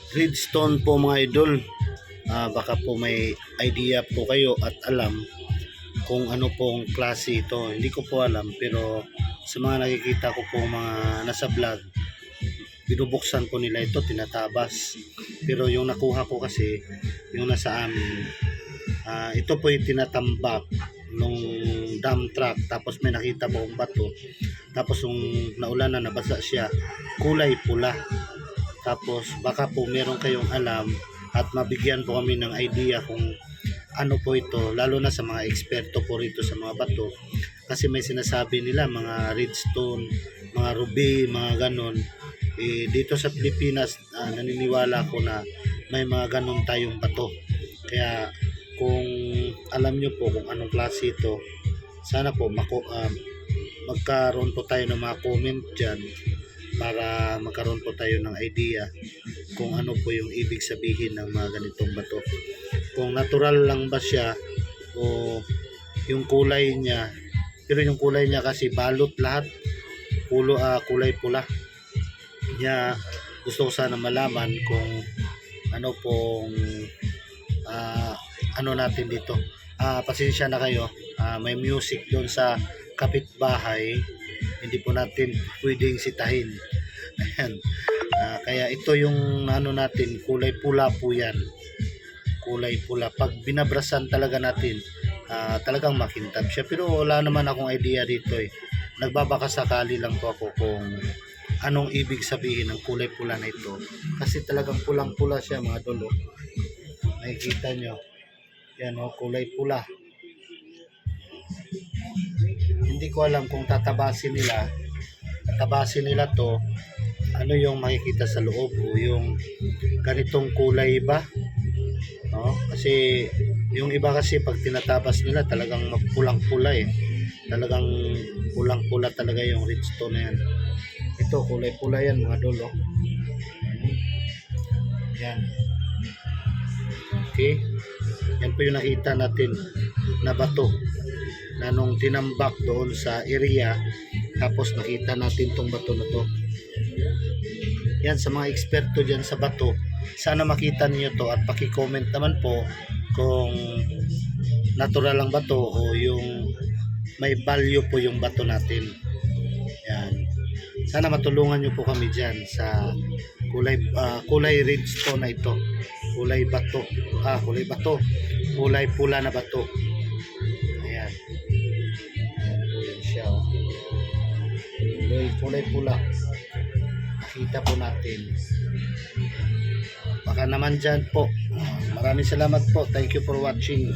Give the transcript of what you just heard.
Redstone po mga idol. Baka po may idea po kayo at alam kung ano pong klase ito. Hindi ko po alam, pero sa mga nakikita ko po mga nasa vlog, binubuksan po nila ito, tinatabas. Pero yung nakuha ko kasi, yung nasa amin, ito po yung tinatambak nung dump truck. Tapos may nakita po akong bato. Tapos yung naulan na nabasa siya, kulay pula. Tapos baka po meron kayong alam at mabigyan po kami ng idea kung ano po ito, lalo na sa mga eksperto po rito sa mga bato, kasi may sinasabi nila mga redstone, mga ruby, mga ganon. Dito sa Pilipinas, naniniwala ko na may mga ganon tayong bato. Kaya kung alam nyo po kung anong klase ito, sana po magkaroon po tayo ng mga comment dyan para magkaroon po tayo ng idea kung ano po yung ibig sabihin ng mga ganitong bato. Kung natural lang ba siya o yung kulay niya, pero yung kulay niya kasi balot lahat, kulay pula. Kaya gusto ko sana malaman kung ano pong ano natin dito. Pasensya na kayo, may music doon sa kapitbahay, hindi po natin pwedeng sitahin. Ayan. Kaya ito yung ano natin, kulay pula po yan. Kulay pula. Pag binabrasan talaga natin, talagang makintab siya. Pero wala naman akong idea dito eh. Nagbabakasakali lang po ako kung anong ibig sabihin ng kulay pula na ito. Kasi talagang pulang pula siya mga dolo. Nakikita nyo. Yan o, kulay pula. Hindi ko alam kung tatabasin nila to, ano yung makikita sa loob o yung ganitong kulay ba, no? Kasi yung iba kasi pag tinatabas nila talagang pulang-pula eh, talagang pulang-pula talaga yung redstone na yan. Ito kulay pula yan mga dolo. Yan, okay, yan po yung nakita natin na bato na nung tinambak doon sa area, tapos nakita natin tong bato na to. Yan, sa mga eksperto dyan sa bato, sana makita niyo to at paki-comment naman po kung natural lang bato o yung may value po yung bato natin. Yan, sana matulungan niyo po kami dyan sa kulay redstone na ito, kulay pula na bato. Ayan, ayan po yan siya, oh. Kulay pula, kita po natin. Baka naman dyan po. Maraming salamat po. Thank you for watching.